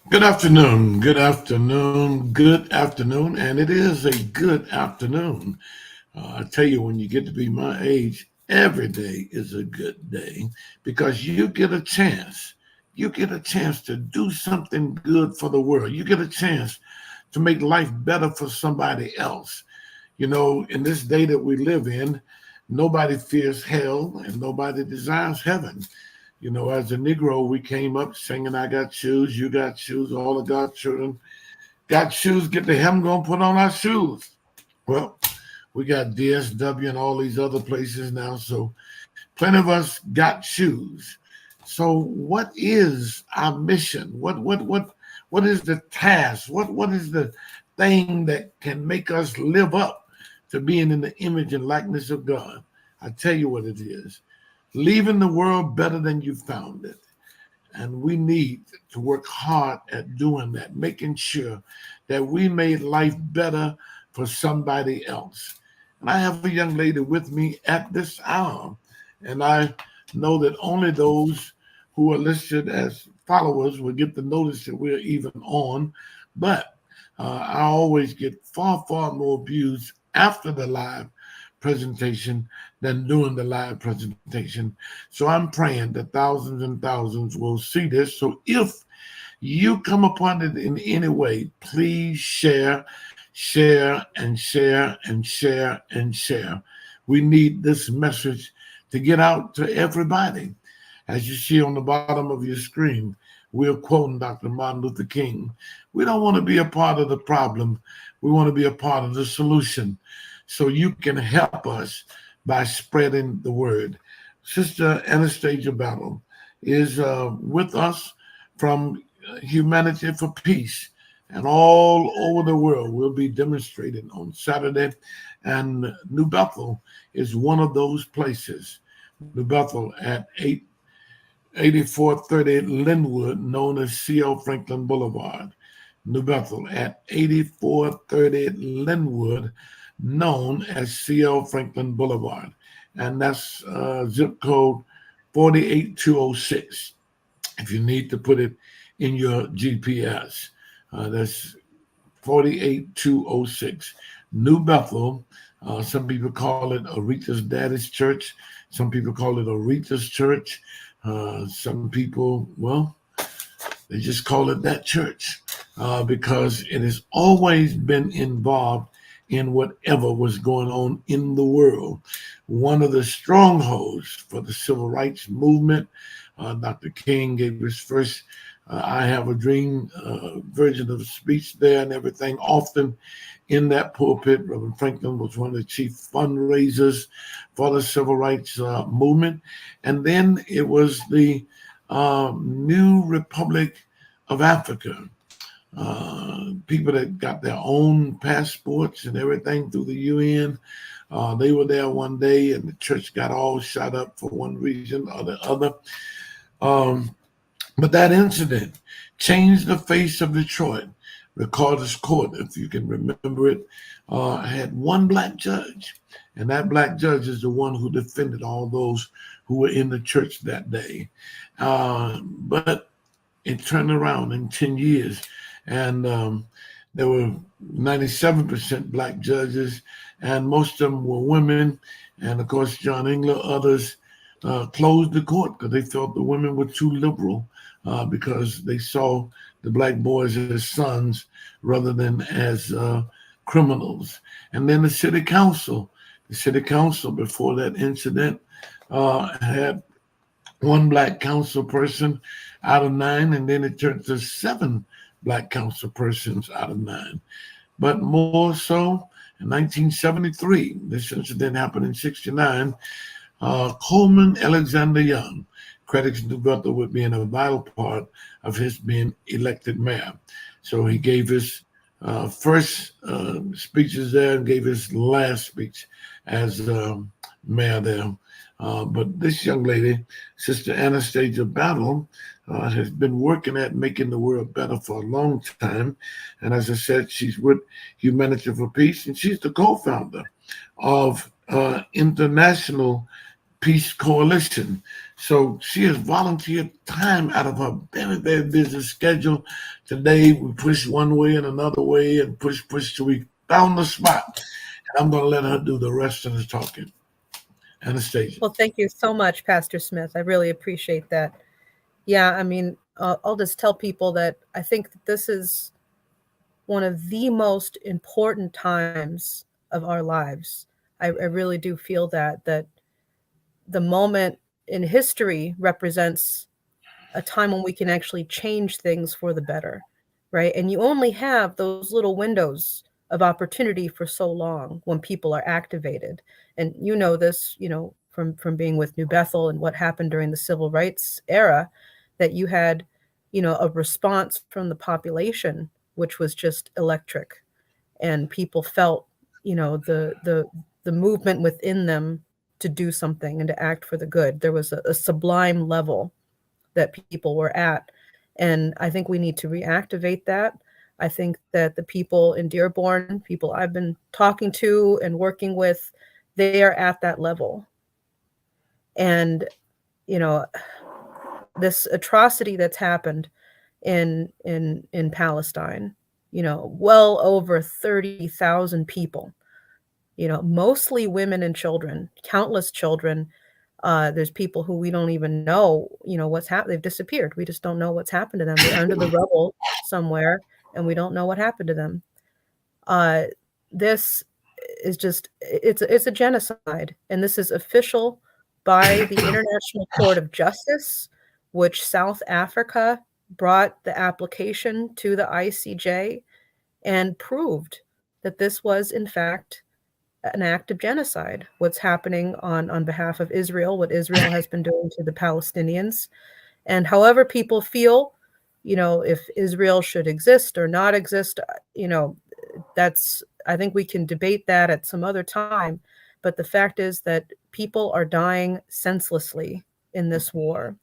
Good afternoon, and it is a good afternoon. I tell you, when you get to be my age, every day is a good day because you get a chance to do something good for the world. You get a chance to make life better for somebody else. You know, in this day that we live in, nobody fears hell and nobody desires heaven. You know, as a Negro, we came up singing, I got shoes, you got shoes, all of God's children got shoes, get the hem going, put on our shoes. Well, we got DSW and all these other places now, so plenty of us got shoes. So what is our mission? What is the task? What is the thing that can make us live up to being in the image and likeness of God? I tell you what it is. Leaving the world better than you found it. And we need to work hard at doing that, making sure that we made life better for somebody else. And I have a young lady with me at this hour. And I know that only those who are listed as followers will get the notice that we're even on. But I always get far more views after the live presentation than during the live presentation. So I'm praying that thousands and thousands will see this. So if you come upon it in any way, please share, share, and share, and share, and share. We need this message to get out to everybody. As you see on the bottom of your screen, we're quoting Dr. Martin Luther King. We don't want to be a part of the problem. We want to be a part of the solution. So you can help us by spreading the word. Sister Anastasia Battle is with us from Humanity for Peace. And all over the world, we'll be demonstrating on Saturday. And New Bethel is one of those places. New Bethel at 8430 Linwood, known as C.L. Franklin Boulevard. New Bethel at 8430 Linwood, known as C.L. Franklin Boulevard. And that's zip code 48206. If you need to put it in your GPS, that's 48206. New Bethel. Some people call it Aretha's Daddy's Church. Some people call it Aretha's Church. Some people, well, they just call it that church because it has always been involved in whatever was going on in the world. One of the strongholds for the civil rights movement, Dr. King gave his first I Have a Dream version of the speech there and everything. Often in that pulpit, Reverend Franklin was one of the chief fundraisers for the civil rights movement. And then it was the New Republic of Africa. People that got their own passports and everything through the UN. They were there one day and the church got all shot up for one reason or the other. Um, but that incident changed the face of Detroit. Recorder's Court, if you can remember it, had one black judge. And that black judge is the one who defended all those who were in the church that day. But it turned around in 10 years. And there were 97% black judges, and most of them were women. And of course, John Engler, others closed the court because they felt the women were too liberal because they saw the black boys as sons rather than as criminals. And then the city council before that incident had one black council person out of 9, and then it turned to 7 black council persons out of 9. But more so, in 1973, this incident happened in 69, Coleman Alexander Young credits New Bethel with being a vital part of his being elected mayor. So he gave his first speeches there and gave his last speech as mayor there. But this young lady, Sister Anastasia Battle, has been working at making the world better for a long time. And as I said, she's with Humanity for Peace, and she's the co-founder of International Peace Coalition. So she has volunteered time out of her very, very busy schedule. Today we push one way and another way and push till we found the spot. And I'm going to let her do the rest of the talking. Anastasia. Well, thank you so much, Pastor Smith. I really appreciate that. Yeah, I mean, I'll just tell people that I think that this is one of the most important times of our lives. I really do feel that the moment in history represents a time when we can actually change things for the better, right? And you only have those little windows of opportunity for so long when people are activated. And you know this, from being with New Bethel and what happened during the civil rights era, that you had, a response from the population which was just electric, and people felt, the movement within them to do something and to act for the good. There was a sublime level that people were at. And I think we need to reactivate that. I think that the people in Dearborn, people I've been talking to and working with, they are at that level. And, this atrocity that's happened in Palestine, well over 30,000 people, mostly women and children, countless children. There's people who we don't even know, what's happened. They've disappeared. We just don't know what's happened to them. They're under the rubble somewhere, and we don't know what happened to them. This is just, it's a genocide, and this is official by the International Court of Justice, which South Africa brought the application to the ICJ and proved that this was, in fact, an act of genocide. What's happening on behalf of Israel, what Israel has been doing to the Palestinians. And however people feel, if Israel should exist or not exist, I think we can debate that at some other time. But the fact is that people are dying senselessly in this war.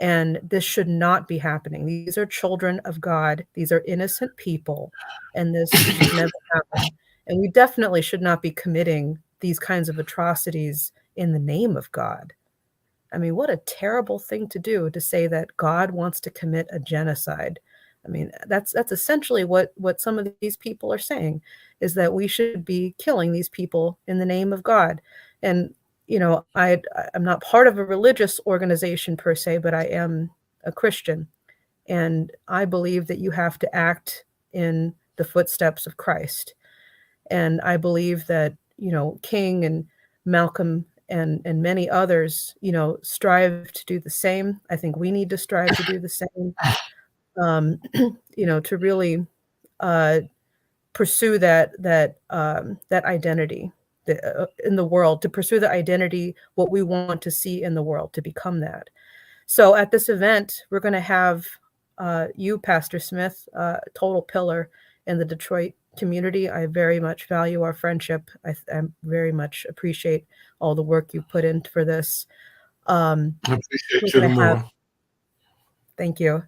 And this should not be happening. These are children of God. These are innocent people. And this should never happen. And we definitely should not be committing these kinds of atrocities in the name of God. I mean, what a terrible thing to do, to say that God wants to commit a genocide. I mean, that's essentially what some of these people are saying, is that we should be killing these people in the name of God. And I'm not part of a religious organization per se, but I am a Christian, and I believe that you have to act in the footsteps of Christ. And I believe that, King and Malcolm and many others, strive to do the same. I think we need to strive to do the same, to really pursue that identity in the world, to pursue the identity, what we want to see in the world, to become that. So at this event, we're going to have you, Pastor Smith, total pillar in the Detroit community. I very much value our friendship. I very much appreciate all the work you put in for this. I appreciate you more. Thank you.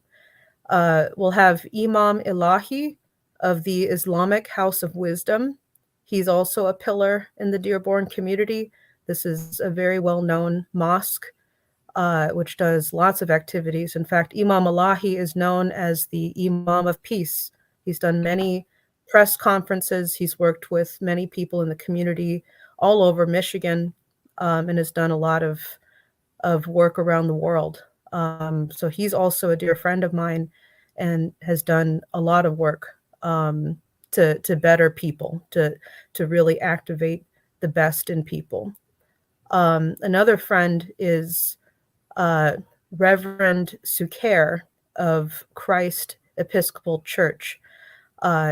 We'll have Imam Elahi of the Islamic House of Wisdom. He's also a pillar in the Dearborn community. This is a very well-known mosque, which does lots of activities. In fact, Imam Elahi is known as the Imam of Peace. He's done many press conferences. He's worked with many people in the community all over Michigan, and has done a lot of work around the world. So he's also a dear friend of mine and has done a lot of work to better people, to really activate the best in people. Another friend is Reverend Sukair of Christ Episcopal Church.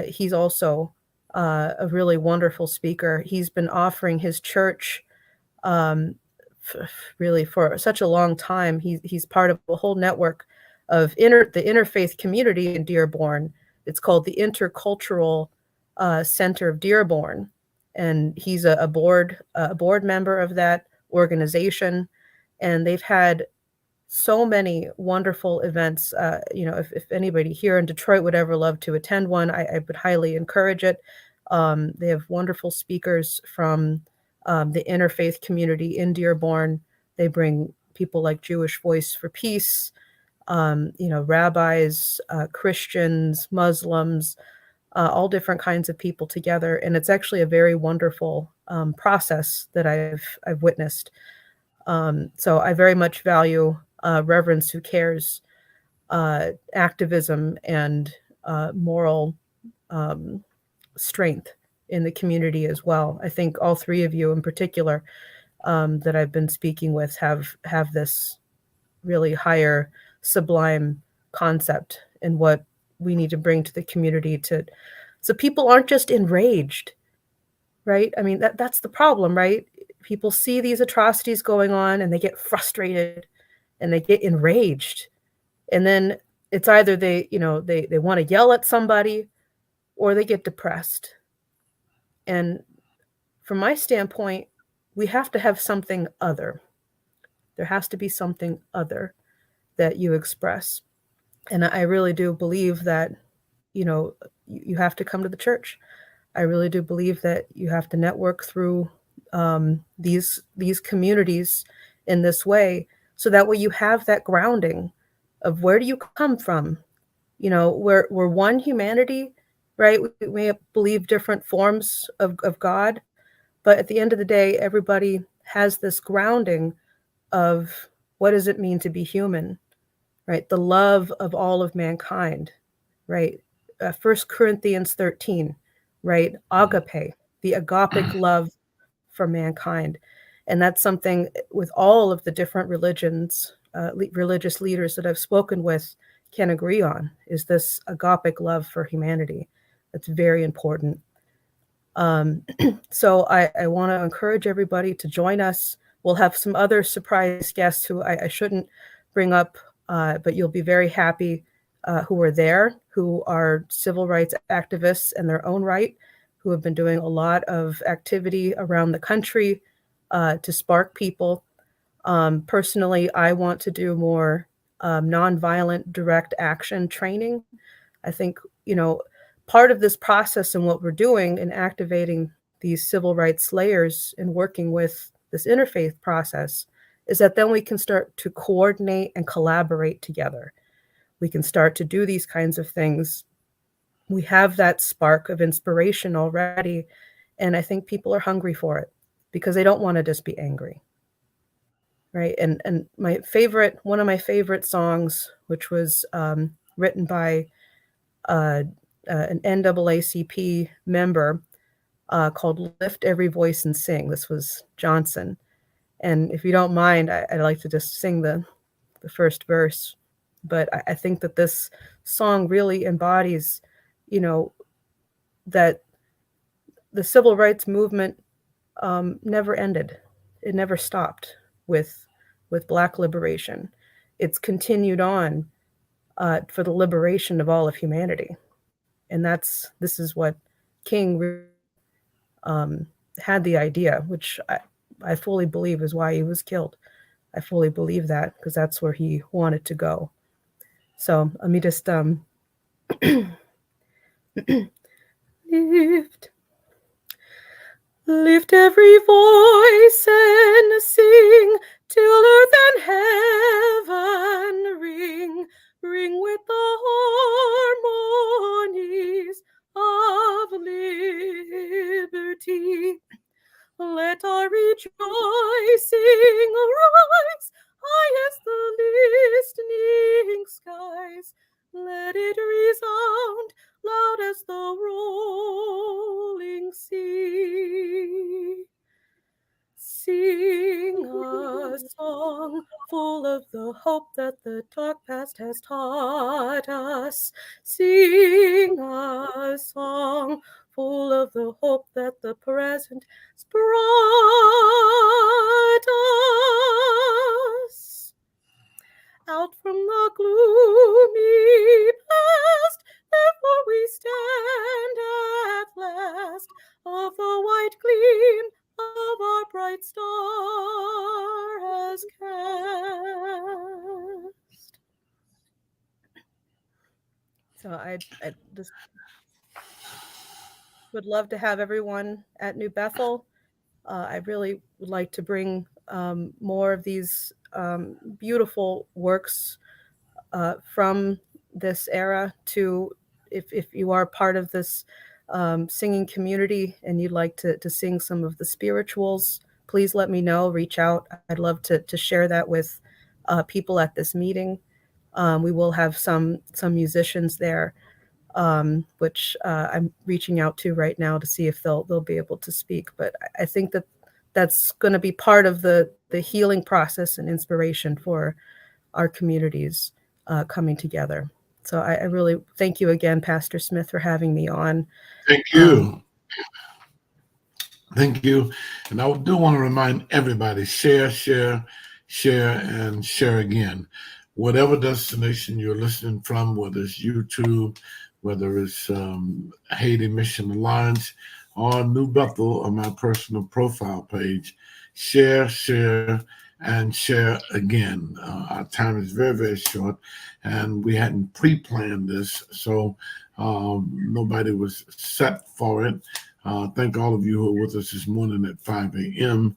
He's also a really wonderful speaker. He's been offering his church really for such a long time. He's part of a whole network of the interfaith community in Dearborn. It's called the Intercultural Center of Dearborn, and he's a board member of that organization. And they've had so many wonderful events. If anybody here in Detroit would ever love to attend one, I would highly encourage it. They have wonderful speakers from the interfaith community in Dearborn. They bring people like Jewish Voice for Peace, rabbis, Christians, Muslims, all different kinds of people together, and it's actually a very wonderful process that I've witnessed. So I very much value Reverence Who Cares activism and moral strength in the community as well. I think all three of you in particular that I've been speaking with have this really higher sublime concept in what we need to bring to the community so people aren't just enraged, right? I mean, that's the problem, right? People see these atrocities going on and they get frustrated and they get enraged. And then it's either they want to yell at somebody or they get depressed. And from my standpoint, we have to have something other. There has to be something other that you express. And I really do believe that, you have to come to the church. I really do believe that you have to network through these communities in this way, so that way you have that grounding of where do you come from. We're one humanity, right? We may believe different forms of God, but at the end of the day, everybody has this grounding of what does it mean to be human, right? The love of all of mankind, right? 1 Corinthians 13, right? Agape, the agapic love for mankind. And that's something with all of the different religions, religious leaders that I've spoken with can agree on, is this agapic love for humanity. That's very important. So I want to encourage everybody to join us. We'll have some other surprise guests who I shouldn't bring up, but you'll be very happy who are there, who are civil rights activists in their own right, who have been doing a lot of activity around the country to spark people. Personally, I want to do more nonviolent direct action training. I think, part of this process and what we're doing in activating these civil rights layers and working with this interfaith process is that then we can start to coordinate and collaborate together. We can start to do these kinds of things. We have that spark of inspiration already, and I think people are hungry for it because they don't want to just be angry. Right. And one of my favorite songs, which was written by an NAACP member called Lift Every Voice and Sing. This was Johnson. And if you don't mind, I'd like to just sing the first verse. But I think that this song really embodies, that the civil rights movement never ended. It never stopped with Black liberation. It's continued on for the liberation of all of humanity. And this is what King had the idea, which I fully believe is why he was killed. I fully believe that because that's where he wanted to go. So let me just lift every voice and sing till earth and heaven ring with the harmonies of liberty. Let our rejoicing rise high as the listening skies. Let it resound loud as the rolling sea. Sing a song full of the hope that the dark past has taught us. Sing a song full of the hope that the present has brought us. Out from the gloomy past, therefore we stand at last, of the white gleam of our bright star has cast. So I just would love to have everyone at New Bethel. I really would like to bring more of these beautiful works from this era. To if you are part of this singing community and you'd like to sing some of the spirituals, please let me know. Reach out. I'd love to share that with people at this meeting. We will have some musicians there, which I'm reaching out to right now to see if they'll be able to speak. But I think that's going to be part of the healing process and inspiration for our communities coming together. So I really thank you again, Pastor Smith, for having me on. Thank you. Thank you. And I do want to remind everybody, share, and share again. Whatever destination you're listening from, whether it's YouTube, whether it's Haiti Mission Alliance, or New Bethel, or my personal profile page, share, and share again. Our time is very, very short, and we hadn't pre-planned this, so nobody was set for it. Thank all of you who are with us this morning at 5 a.m.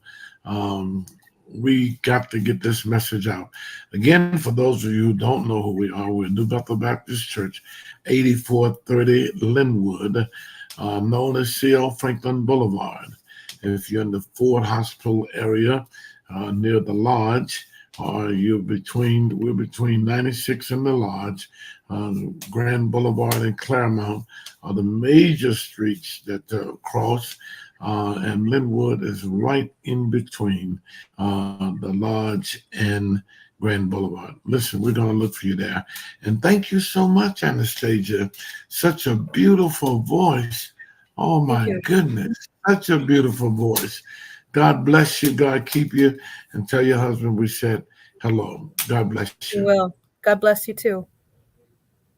We got to get this message out. Again, for those of you who don't know who we are, we're New Bethel Baptist Church, 8430 Linwood, known as C.L. Franklin Boulevard. If you're in the Ford Hospital area, near the Lodge, or we're between 96 and the Lodge, Grand Boulevard and Claremont are the major streets that cross, and Linwood is right in between the Lodge and Grand Boulevard. Listen, we're going to look for you there. And thank you so much, Anastasia. Such a beautiful voice. Oh, my goodness. Such a beautiful voice. God bless you. God keep you. And tell your husband we said hello. God bless you. You will. God bless you too.